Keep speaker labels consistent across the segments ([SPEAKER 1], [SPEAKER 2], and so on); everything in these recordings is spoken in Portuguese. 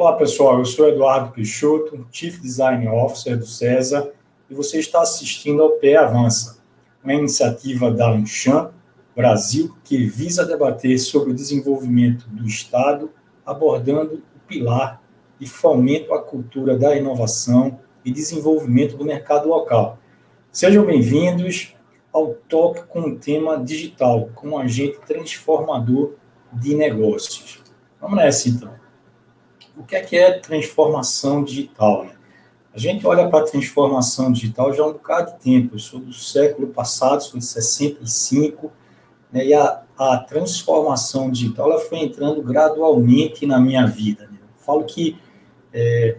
[SPEAKER 1] Olá, pessoal. Eu sou Eduardo Peixoto, Chief Design Officer do CESA, e você está assistindo ao PE Avança, uma iniciativa da Anshan Brasil que visa debater sobre o desenvolvimento do Estado, abordando o pilar de fomento à cultura da inovação e desenvolvimento do mercado local. Sejam bem-vindos ao Talk com o tema digital, como agente transformador de negócios. Vamos nessa, então. O que é transformação digital, né? A gente olha para a transformação digital já há um bocado de tempo. Eu sou do século passado, sou de 65, né, e a transformação digital ela foi entrando gradualmente na minha vida, né? Eu falo que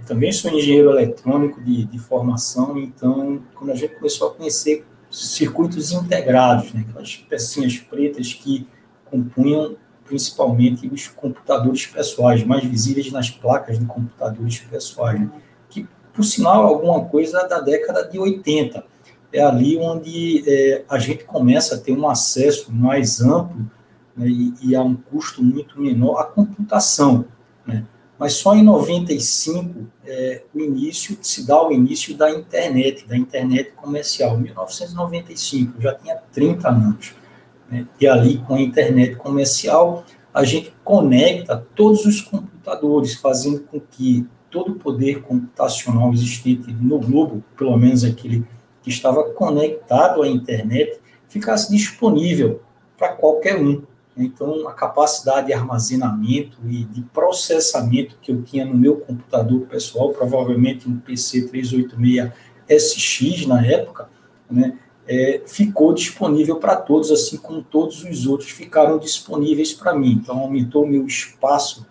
[SPEAKER 1] também sou engenheiro eletrônico de formação, então, quando a gente começou a conhecer circuitos integrados, né, aquelas pecinhas pretas que compunham principalmente os computadores pessoais, mais visíveis nas placas de computadores pessoais, né? Que, por sinal, é alguma coisa da década de 80. É ali onde a gente começa a ter um acesso mais amplo, né, e a um custo muito menor à computação, né? Mas só em 95 se dá o início da internet comercial. Em 1995, eu já tinha 30 anos. E ali, com a internet comercial, a gente conecta todos os computadores, fazendo com que todo o poder computacional existente no globo, pelo menos aquele que estava conectado à internet, ficasse disponível para qualquer um. Então, a capacidade de armazenamento e de processamento que eu tinha no meu computador pessoal, provavelmente um PC 386SX na época, né, ficou disponível para todos, assim como todos os outros ficaram disponíveis para mim. Então, aumentou o meu espaço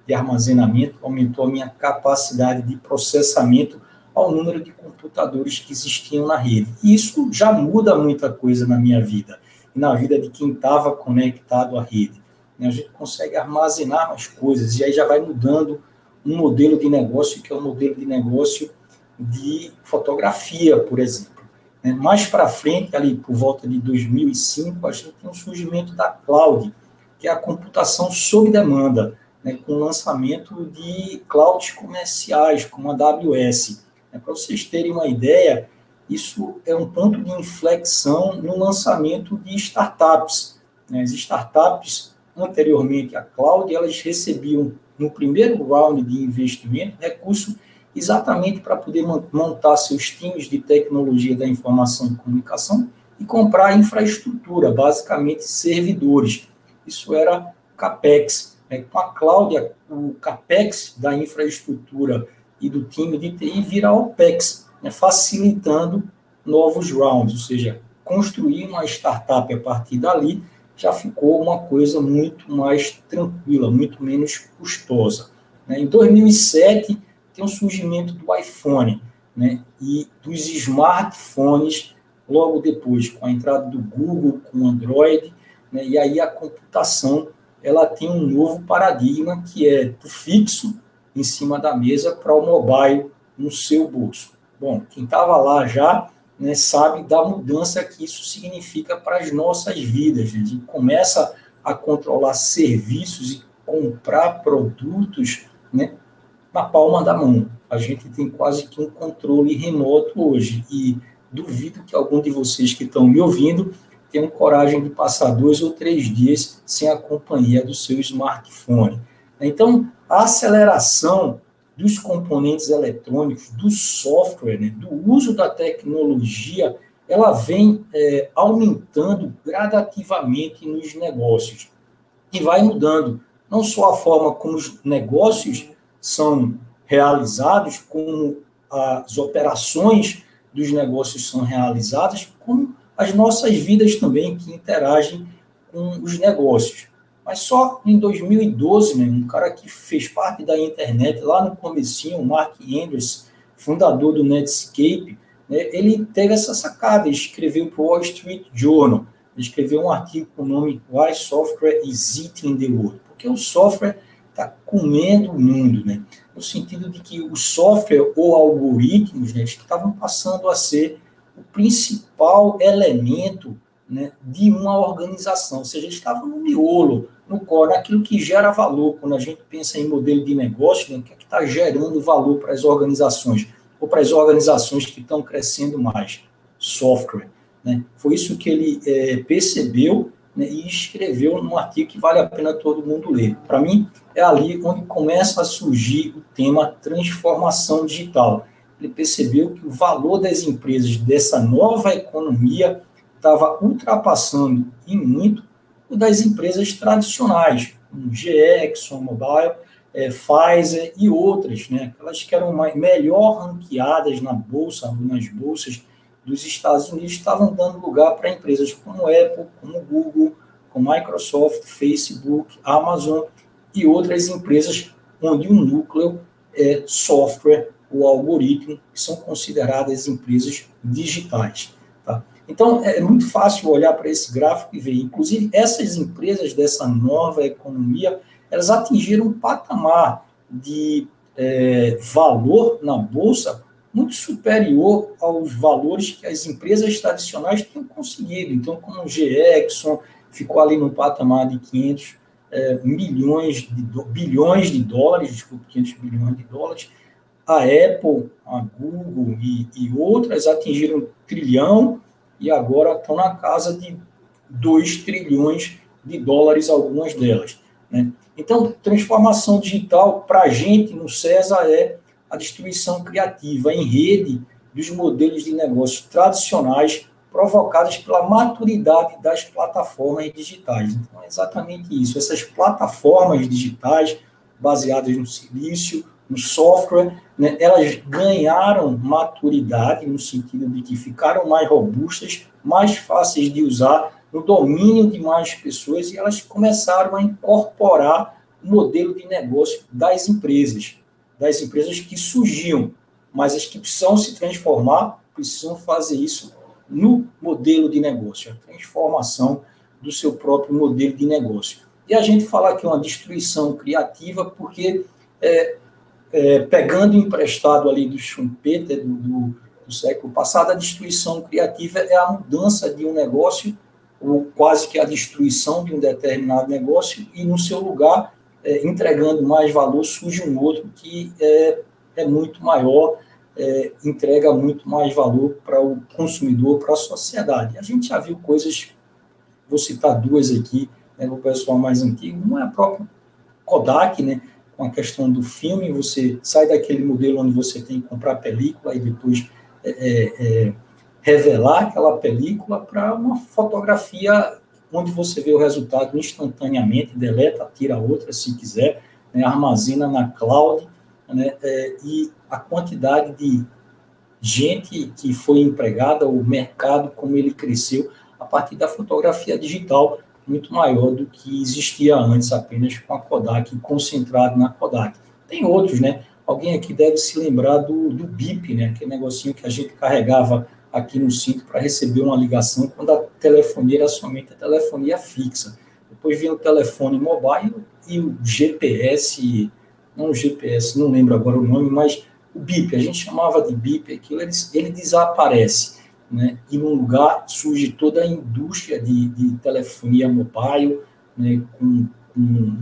[SPEAKER 1] de armazenamento, aumentou a minha capacidade de processamento ao número de computadores que existiam na rede. E isso já muda muita coisa na minha vida, e na vida de quem estava conectado à rede. A gente consegue armazenar mais coisas, e aí já vai mudando um modelo de negócio, que é o modelo de negócio de fotografia, por exemplo. Mais para frente, ali por volta de 2005, a gente tem o surgimento da cloud, que é a computação sob demanda, né, com o lançamento de clouds comerciais, como a AWS. Para vocês terem uma ideia, isso é um ponto de inflexão no lançamento de startups. As startups, anteriormente à cloud, elas recebiam, no primeiro round de investimento, recurso exatamente para poder montar seus times de tecnologia da informação e comunicação e comprar infraestrutura, basicamente servidores. Isso era CAPEX. Com a cloud, o CAPEX da infraestrutura e do time de TI vira OPEX, facilitando novos rounds, ou seja, construir uma startup a partir dali já ficou uma coisa muito mais tranquila, muito menos custosa. Em 2007, tem o surgimento do iPhone, né, e dos smartphones, logo depois, com a entrada do Google, com o Android, né, e aí a computação ela tem um novo paradigma, que é do fixo em cima da mesa para o mobile no seu bolso. Bom, quem estava lá já, né, sabe da mudança que isso significa para as nossas vidas. Né? A gente começa a controlar serviços e comprar produtos, né, na palma da mão. A gente tem quase que um controle remoto hoje, e duvido que algum de vocês que estão me ouvindo tenham coragem de passar 2 ou 3 dias sem a companhia do seu smartphone. Então, a aceleração dos componentes eletrônicos, do software, né, do uso da tecnologia, ela vem aumentando gradativamente nos negócios. E vai mudando não só a forma como os negócios são realizados, como as operações dos negócios são realizadas, como as nossas vidas também, que interagem com os negócios. Mas só em 2012, né, um cara que fez parte da internet, lá no comecinho, o Mark Andreessen, fundador do Netscape, né, ele teve essa sacada, escreveu para o Wall Street Journal, ele escreveu um artigo com o nome Why Software is Eating the World, porque o software está comendo o mundo, né? No sentido de que o software ou algoritmos, né, estavam passando a ser o principal elemento, né, de uma organização, ou seja, eles estavam no miolo, no core, naquilo que gera valor. Quando a gente pensa em modelo de negócio, né, o que é que está gerando valor para as organizações, ou para as organizações que estão crescendo mais? Software. Né? Foi isso que ele percebeu, né, e escreveu num artigo que vale a pena todo mundo ler. Para mim, é ali onde começa a surgir o tema transformação digital. Ele percebeu que o valor das empresas dessa nova economia estava ultrapassando em muito o das empresas tradicionais, como GE, ExxonMobil, Pfizer e outras, né? Aquelas que eram melhor ranqueadas na bolsa, nas bolsas dos Estados Unidos, estavam dando lugar para empresas como Apple, como Google, como Microsoft, Facebook, Amazon e outras empresas onde o núcleo é software ou algoritmo, que são consideradas empresas digitais. Tá? Então, é muito fácil olhar para esse gráfico e ver, inclusive, essas empresas dessa nova economia, elas atingiram um patamar de valor na Bolsa muito superior aos valores que as empresas tradicionais tinham conseguido. Então, como o GE, Exxon, ficou ali no patamar de 500 bilhões de dólares, desculpa, 500 bilhões de dólares, a Apple, a Google e outras atingiram 1 trilhão e agora estão na casa de 2 trilhões de dólares, algumas delas. Né? Então, transformação digital, para a gente, no CESA, é a destruição criativa em rede dos modelos de negócios tradicionais provocadas pela maturidade das plataformas digitais. Então, é exatamente isso. Essas plataformas digitais, baseadas no silício, no software, né, elas ganharam maturidade no sentido de que ficaram mais robustas, mais fáceis de usar, no domínio de mais pessoas, e elas começaram a incorporar o modelo de negócio das empresas que surgiam, mas as que precisam se transformar, precisam fazer isso no modelo de negócio, a transformação do seu próprio modelo de negócio. E a gente fala que é uma destruição criativa, porque pegando emprestado ali do Schumpeter, do século passado, a destruição criativa é a mudança de um negócio, ou quase que a destruição de um determinado negócio, e no seu lugar, entregando mais valor, surge um outro que é muito maior, entrega muito mais valor para o consumidor, para a sociedade. A gente já viu coisas, vou citar duas aqui, né, o pessoal mais antigo, uma é a própria Kodak, né, com a questão do filme, você sai daquele modelo onde você tem que comprar película e depois revelar aquela película para uma fotografia onde você vê o resultado instantaneamente, deleta, tira outra se quiser, né, armazena na cloud, né, e a quantidade de gente que foi empregada, o mercado, como ele cresceu, a partir da fotografia digital, muito maior do que existia antes, apenas com a Kodak, concentrado na Kodak. Tem outros, né? Alguém aqui deve se lembrar do BIP, né? Aquele negocinho que a gente carregava aqui no cinto para receber uma ligação, quando a telefonia era somente a telefonia fixa. Depois vinha o telefone mobile e o GPS, não o GPS, não lembro agora o nome, mas o BIP, a gente chamava de BIP, aquilo, ele desaparece, né? E no lugar surge toda a indústria de telefonia mobile, né? com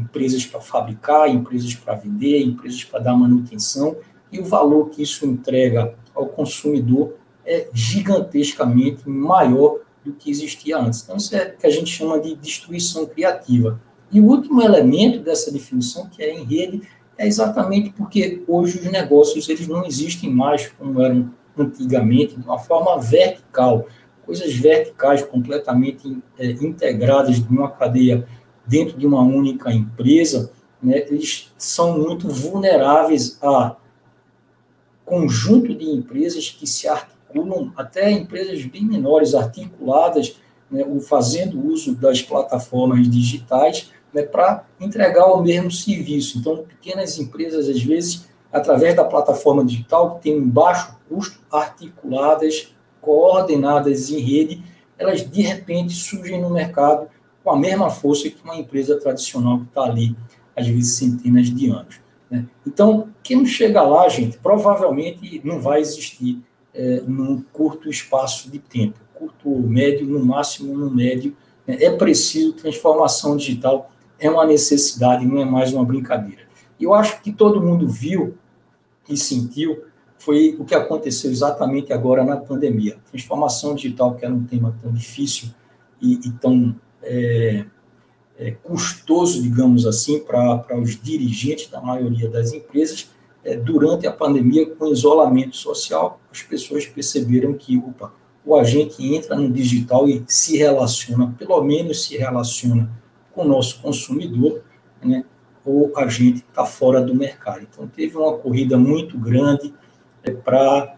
[SPEAKER 1] empresas para fabricar, empresas para vender, empresas para dar manutenção, e o valor que isso entrega ao consumidor é gigantescamente maior do que existia antes. Então, isso é o que a gente chama de destruição criativa. E o último elemento dessa definição, que é em rede, é exatamente porque hoje os negócios eles não existem mais como eram antigamente, de uma forma vertical, coisas verticais completamente integradas de uma cadeia dentro de uma única empresa, né, eles são muito vulneráveis a conjunto de empresas que se articulam, até empresas bem menores, articuladas, né, fazendo uso das plataformas digitais, né, para entregar o mesmo serviço. Então, pequenas empresas, às vezes, através da plataforma digital, que tem um baixo custo, articuladas, coordenadas em rede, elas, de repente, surgem no mercado com a mesma força que uma empresa tradicional que está ali, às vezes, centenas de anos. Né? Então, quem não chega lá, gente, provavelmente não vai existir num curto espaço de tempo. curto médio, no máximo no médio. É preciso transformação digital, é uma necessidade, não é mais uma brincadeira. E eu acho que todo mundo viu e sentiu foi o que aconteceu exatamente agora na pandemia. Transformação digital, que era um tema tão difícil e tão custoso, digamos assim, para os dirigentes da maioria das empresas, durante a pandemia, com isolamento social, as pessoas perceberam que, o agente entra no digital e se relaciona, pelo menos se relaciona com o nosso consumidor, né, ou a gente está fora do mercado. Então, teve uma corrida muito grande para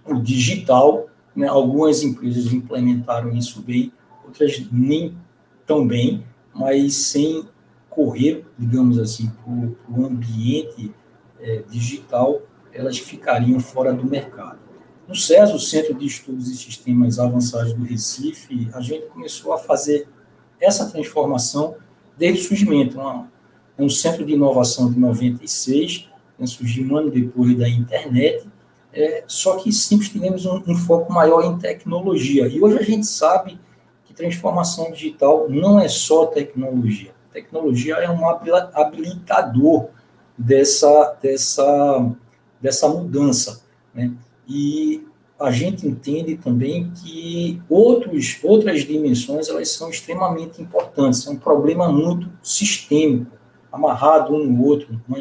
[SPEAKER 1] o digital, né? Algumas empresas implementaram isso bem, outras nem tão bem, mas sem correr, digamos assim, para o ambiente digital, elas ficariam fora do mercado. No CESA, o Centro de Estudos e Sistemas Avançados do Recife, a gente começou a fazer essa transformação desde o surgimento. É um centro de inovação de 96, surgiu um ano depois da internet, só que sempre tivemos um foco maior em tecnologia. E hoje a gente sabe que transformação digital não é só tecnologia. Tecnologia é um habilitador dessa mudança, né? E a gente entende também que outras dimensões elas são extremamente importantes. É um problema muito sistêmico, amarrado um no outro. Uma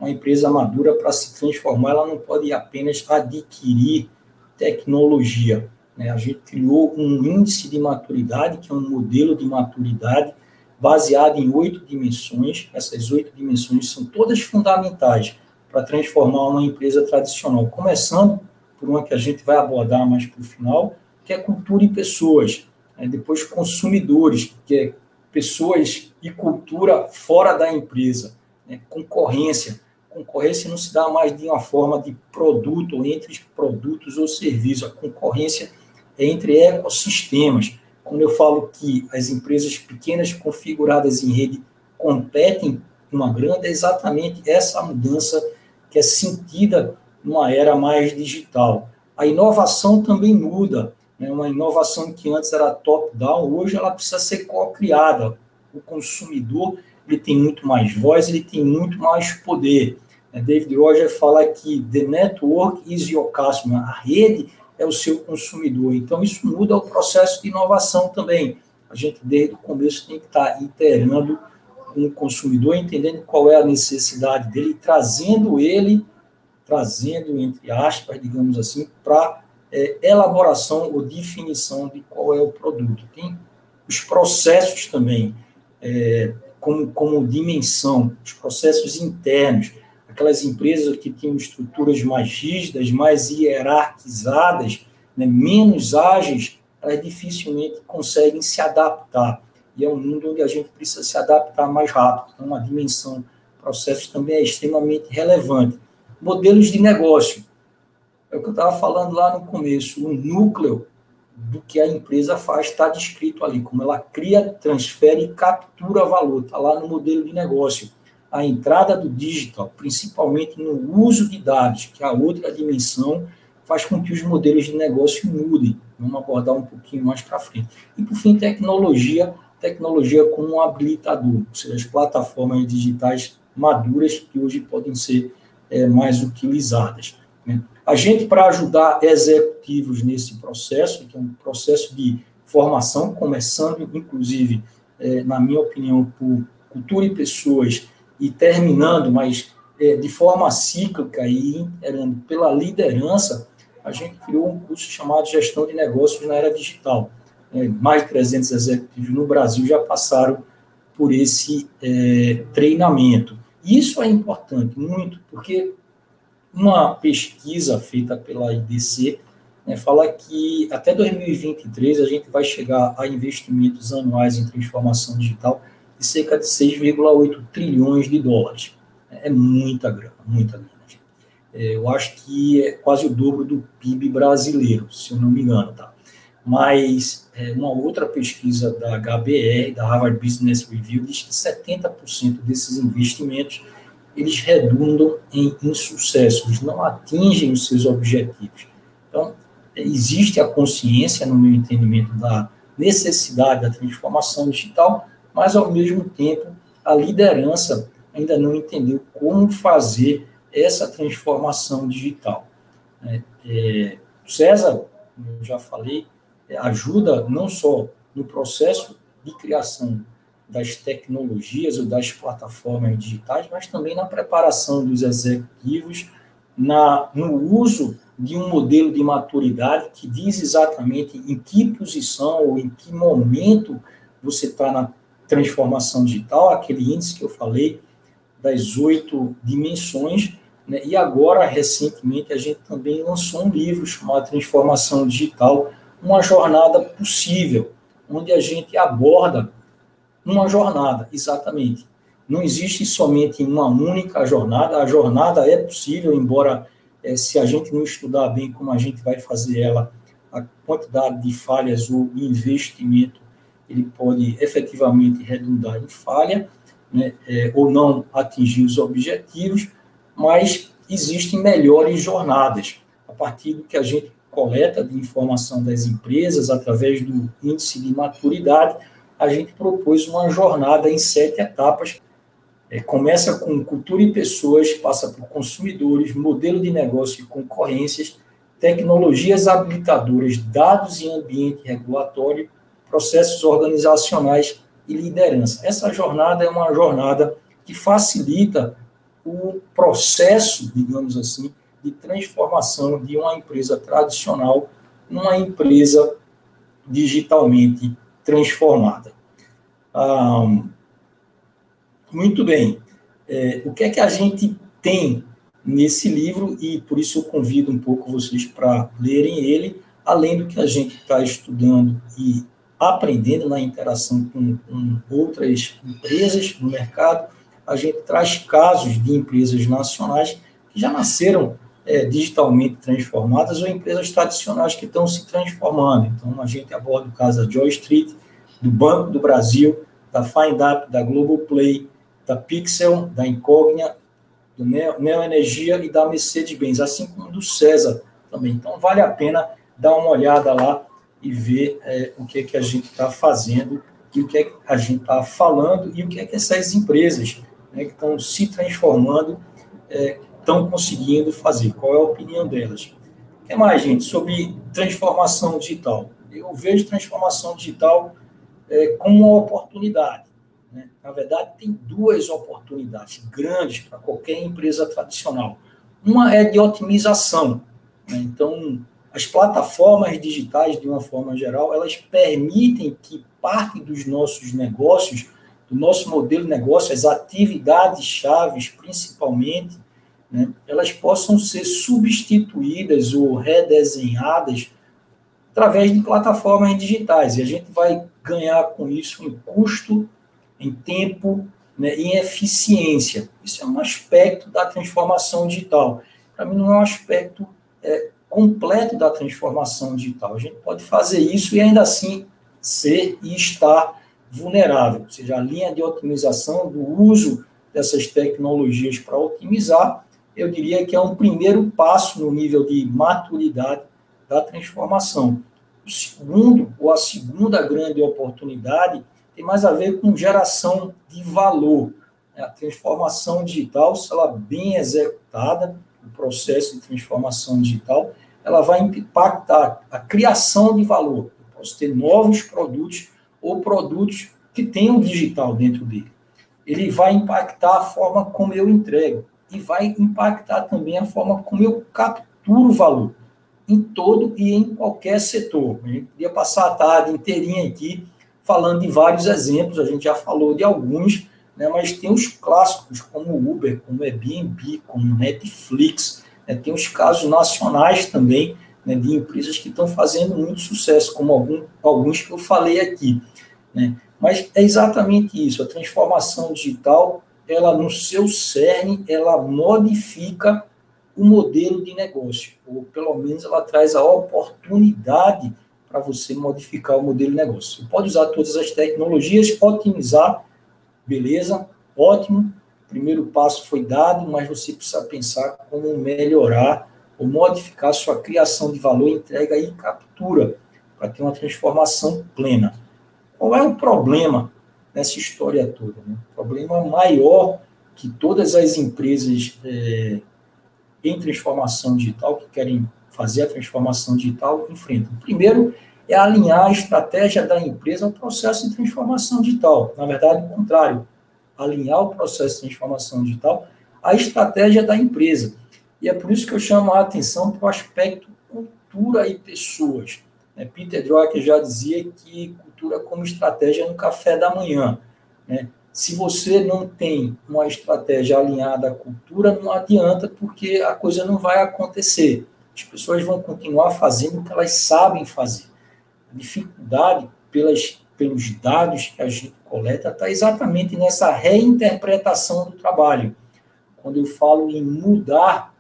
[SPEAKER 1] empresa madura, para se transformar, ela não pode apenas adquirir tecnologia, né? A gente criou um índice de maturidade, que é um modelo de maturidade baseado em 8 dimensões. Essas 8 dimensões são todas fundamentais para transformar uma empresa tradicional, começando por uma que a gente vai abordar mais para o final, que é cultura e pessoas, né? Depois consumidores, que é pessoas e cultura fora da empresa, né? Concorrência não se dá mais de uma forma de produto, ou entre produtos ou serviços. A concorrência é entre ecossistemas. Quando eu falo que as empresas pequenas configuradas em rede competem com uma grande, é exatamente essa mudança que é sentida numa era mais digital. A inovação também muda, né? Uma inovação que antes era top-down, hoje ela precisa ser co-criada. O consumidor ele tem muito mais voz, ele tem muito mais poder. David Rogers fala que the network is your customer, a rede é o seu consumidor. Então, isso muda o processo de inovação também. A gente, desde o começo, tem que estar iterando com o consumidor, entendendo qual é a necessidade dele, trazendo, entre aspas, digamos assim, para elaboração ou definição de qual é o produto. Tem os processos também, como dimensão, os processos internos, aquelas empresas que tinham estruturas mais rígidas, mais hierarquizadas, né, menos ágeis, elas dificilmente conseguem se adaptar. E é um mundo onde a gente precisa se adaptar mais rápido. Então, a dimensão processos também é extremamente relevante. Modelos de negócio. É o que eu estava falando lá no começo. O núcleo do que a empresa faz está descrito ali, como ela cria, transfere e captura valor. Está lá no modelo de negócio. A entrada do digital, principalmente no uso de dados, que é a outra dimensão, faz com que os modelos de negócio mudem. Vamos abordar um pouquinho mais para frente. E, por fim, tecnologia como um habilitador, ou seja, as plataformas digitais maduras que hoje podem ser mais utilizadas, né? A gente, para ajudar executivos nesse processo, que é um processo de formação, começando, inclusive, na minha opinião, por cultura e pessoas, e terminando, mas de forma cíclica e pela liderança, a gente criou um curso chamado Gestão de Negócios na Era Digital. Mais de 300 executivos no Brasil já passaram por esse treinamento. Isso é importante, muito, porque uma pesquisa feita pela IDC fala que até 2023 a gente vai chegar a investimentos anuais em transformação digital de cerca de 6,8 trilhões de dólares. É muita grana, muita grana. Eu acho que é quase o dobro do PIB brasileiro, se eu não me engano, tá? Mas uma outra pesquisa da HBR, da Harvard Business Review, diz que 70% desses investimentos eles redundam em insucesso, eles não atingem os seus objetivos. Então, existe a consciência, no meu entendimento, da necessidade da transformação digital, mas, ao mesmo tempo, a liderança ainda não entendeu como fazer essa transformação digital. O César, como eu já falei, ajuda não só no processo de criação das tecnologias ou das plataformas digitais, mas também na preparação dos executivos, no uso de um modelo de maturidade que diz exatamente em que posição ou em que momento você está na transformação digital, aquele índice que eu falei das 8 dimensões, né? E agora, recentemente, a gente também lançou um livro chamado Transformação Digital, uma jornada possível, onde a gente aborda uma jornada, exatamente. Não existe somente uma única jornada, a jornada é possível, embora se a gente não estudar bem como a gente vai fazer ela, a quantidade de falhas ou investimento, ele pode efetivamente redundar em falha, né, ou não atingir os objetivos, mas existem melhores jornadas, a partir do que a gente coleta de informação das empresas, através do índice de maturidade, a gente propôs uma jornada em 7 etapas. Começa com cultura e pessoas, passa por consumidores, modelo de negócio e concorrências, tecnologias habilitadoras, dados e ambiente regulatório, processos organizacionais e liderança. Essa jornada é uma jornada que facilita o processo, digamos assim, de transformação de uma empresa tradicional numa empresa digitalmente transformada. Muito bem. O que é que a gente tem nesse livro, e por isso eu convido um pouco vocês para lerem ele, além do que a gente está estudando e aprendendo na interação com outras empresas no mercado, a gente traz casos de empresas nacionais que já nasceram digitalmente transformadas ou empresas tradicionais que estão se transformando. Então, a gente aborda o caso da Joy Street, do Banco do Brasil, da FindUp, da Globoplay, da Pixel, da Incognia, do Neo Energia e da Mercedes-Benz, assim como do César também. Então, vale a pena dar uma olhada lá e ver o que é que a gente está fazendo, e o que é que a gente está falando, e o que é que essas empresas, né, que estão se transformando estão conseguindo fazer, qual é a opinião delas. O que mais, gente, sobre transformação digital? Eu vejo transformação digital como uma oportunidade. Né? Na verdade, tem 2 oportunidades grandes para qualquer empresa tradicional. Uma é de otimização. Né? Então, as plataformas digitais, de uma forma geral, elas permitem que parte dos nossos negócios, do nosso modelo de negócio, as atividades chaves, principalmente, né, elas possam ser substituídas ou redesenhadas através de plataformas digitais. E a gente vai ganhar com isso em custo, em tempo, né, e em eficiência. Isso é um aspecto da transformação digital. Para mim, não é um aspecto completo da transformação digital. A gente pode fazer isso e ainda assim ser e estar vulnerável. Ou seja, a linha de otimização do uso dessas tecnologias para otimizar, eu diria que é um primeiro passo no nível de maturidade da transformação. O segundo, ou a segunda grande oportunidade, tem mais a ver com geração de valor. A transformação digital, se ela bem executada, o processo de transformação digital, ela vai impactar a criação de valor. Eu posso ter novos produtos ou produtos que tenham digital dentro dele. Ele vai impactar a forma como eu entrego e vai impactar também a forma como eu capturo valor em todo e em qualquer setor. A gente podia passar a tarde inteirinha aqui falando de vários exemplos, a gente já falou de alguns, né, mas tem os clássicos como Uber, como Airbnb, como Netflix, né, tem os casos nacionais também, né, de empresas que estão fazendo muito sucesso, como alguns que eu falei aqui. Né? Mas é exatamente isso, a transformação digital, ela no seu cerne, ela modifica o modelo de negócio, ou pelo menos ela traz a oportunidade para você modificar o modelo de negócio. Você pode usar todas as tecnologias, otimizar, beleza, ótimo, o primeiro passo foi dado, mas você precisa pensar como melhorar ou modificar sua criação de valor, entrega e captura, para ter uma transformação plena. Qual é o problema nessa história toda? Né? O problema maior que todas as empresas em transformação digital, que querem fazer a transformação digital, enfrentam. Primeiro, é alinhar a estratégia da empresa ao processo de transformação digital. Na verdade, o contrário, alinhar o processo de transformação digital à estratégia da empresa. E é por isso que eu chamo a atenção para o aspecto cultura e pessoas. Peter Drucker já dizia que cultura como estratégia no café da manhã. Se você não tem uma estratégia alinhada à cultura, não adianta, porque a coisa não vai acontecer. As pessoas vão continuar fazendo o que elas sabem fazer. A dificuldade, pelos dados que a gente coleta, está exatamente nessa reinterpretação do trabalho. Quando eu falo em mudar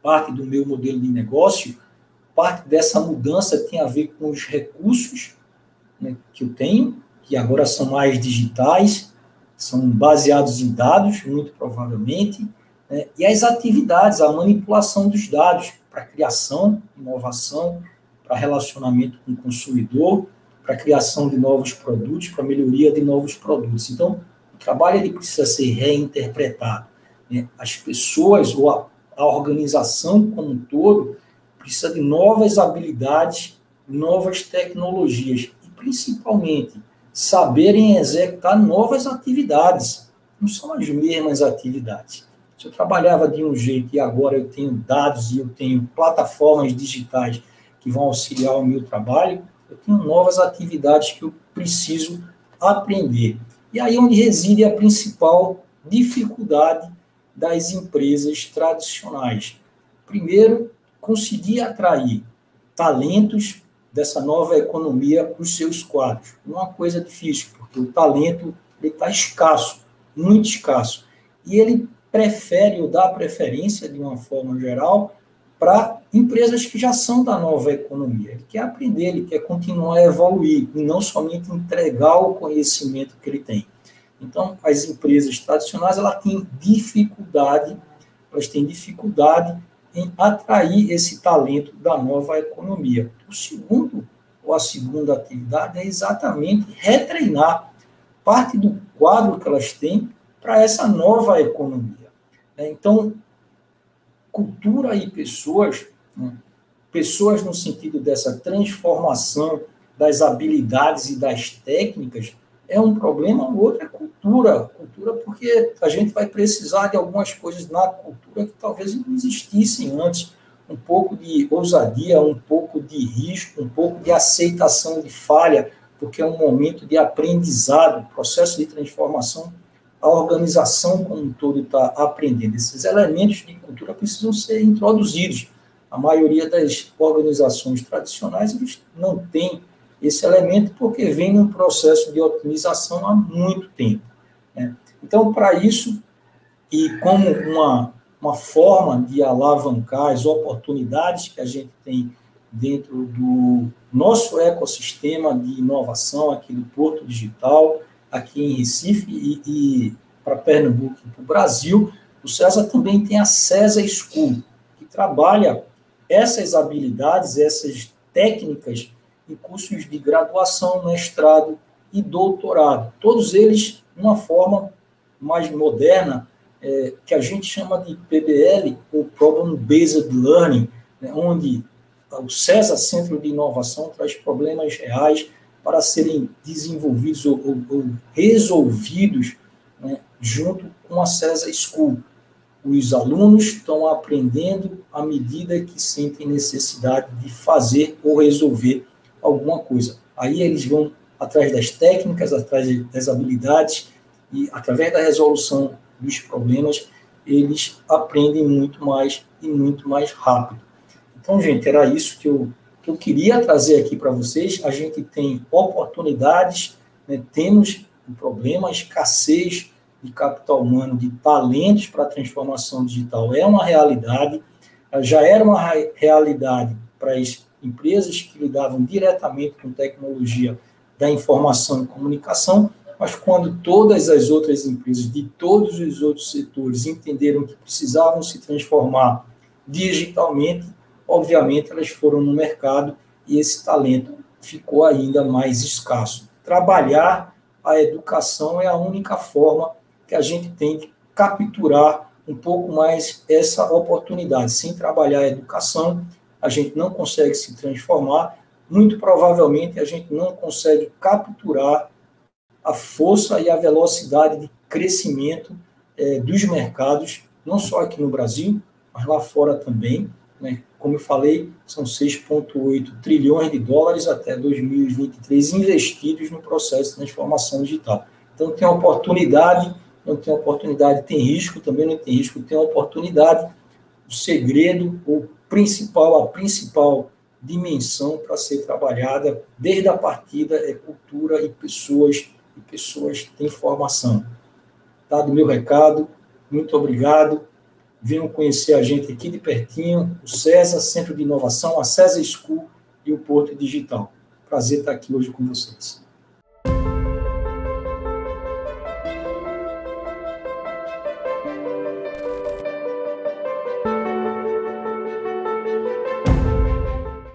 [SPEAKER 1] parte do meu modelo de negócio, parte dessa mudança tem a ver com os recursos, né, que eu tenho, que agora são mais digitais, são baseados em dados, muito provavelmente, né, e as atividades, a manipulação dos dados para criação, inovação, para relacionamento com o consumidor, para criação de novos produtos, para melhoria de novos produtos. Então, o trabalho ele precisa ser reinterpretado. Né? As pessoas, ou a organização como um todo, precisa de novas habilidades, novas tecnologias e, principalmente, saberem executar novas atividades. Não são as mesmas atividades. Se eu trabalhava de um jeito e agora eu tenho dados e eu tenho plataformas digitais que vão auxiliar o meu trabalho, eu tenho novas atividades que eu preciso aprender. E aí é onde reside a principal dificuldade das empresas tradicionais. Primeiro, conseguir atrair talentos dessa nova economia para os seus quadros. Não é uma coisa difícil, porque o talento está escasso, muito escasso. E ele prefere ou dá preferência, de uma forma geral, para empresas que já são da nova economia. Ele quer aprender, ele quer continuar a evoluir, e não somente entregar o conhecimento que ele tem. Então, as empresas tradicionais, elas têm dificuldade em atrair esse talento da nova economia. A segunda atividade é exatamente retreinar parte do quadro que elas têm para essa nova economia. Então, cultura e pessoas, né? Pessoas no sentido dessa transformação das habilidades e das técnicas, é um problema, o outro é cultura. Cultura porque a gente vai precisar de algumas coisas na cultura que talvez não existissem antes. Um pouco de ousadia, um pouco de risco, um pouco de aceitação de falha, porque é um momento de aprendizado, processo de transformação. A organização como um todo está aprendendo. Esses elementos de cultura precisam ser introduzidos. A maioria das organizações tradicionais eles não tem esse elemento porque vem num processo de otimização há muito tempo. Né? Então, para isso, e como uma forma de alavancar as oportunidades que a gente tem dentro do nosso ecossistema de inovação aqui do Porto Digital, aqui em Recife e para Pernambuco e para o Brasil, o César também tem a César School, que trabalha essas habilidades, essas técnicas em cursos de graduação, mestrado e doutorado. Todos eles, de uma forma mais moderna, que a gente chama de PBL, ou Problem Based Learning, né, onde o César Centro de Inovação traz problemas reais para serem desenvolvidos ou resolvidos, né, junto com a César School. Os alunos estão aprendendo à medida que sentem necessidade de fazer ou resolver alguma coisa. Aí eles vão atrás das técnicas, atrás das habilidades, e através da resolução dos problemas, eles aprendem muito mais e muito mais rápido. Então, gente, era isso que eu queria trazer aqui para vocês. A gente tem oportunidades, né, temos um problema, a escassez de capital humano, de talentos para a transformação digital é uma realidade, já era uma realidade para as empresas que lidavam diretamente com tecnologia da informação e comunicação, mas quando todas as outras empresas de todos os outros setores entenderam que precisavam se transformar digitalmente, obviamente elas foram no mercado e esse talento ficou ainda mais escasso. Trabalhar a educação é a única forma que a gente tem de capturar um pouco mais essa oportunidade. Sem trabalhar a educação, a gente não consegue se transformar, muito provavelmente a gente não consegue capturar a força e a velocidade de crescimento dos mercados, não só aqui no Brasil, mas lá fora também, né? Como eu falei, são 6,8 trilhões de dólares até 2023 investidos no processo de transformação digital. Então, tem oportunidade, não tem oportunidade, tem risco, também não tem risco, tem oportunidade. O segredo, a principal dimensão para ser trabalhada desde a partida é cultura e pessoas têm formação. Dado o meu recado, muito obrigado. Venham conhecer a gente aqui de pertinho, o Cesa, Centro de Inovação, a Cesa School e o Porto Digital. Prazer estar aqui hoje com vocês.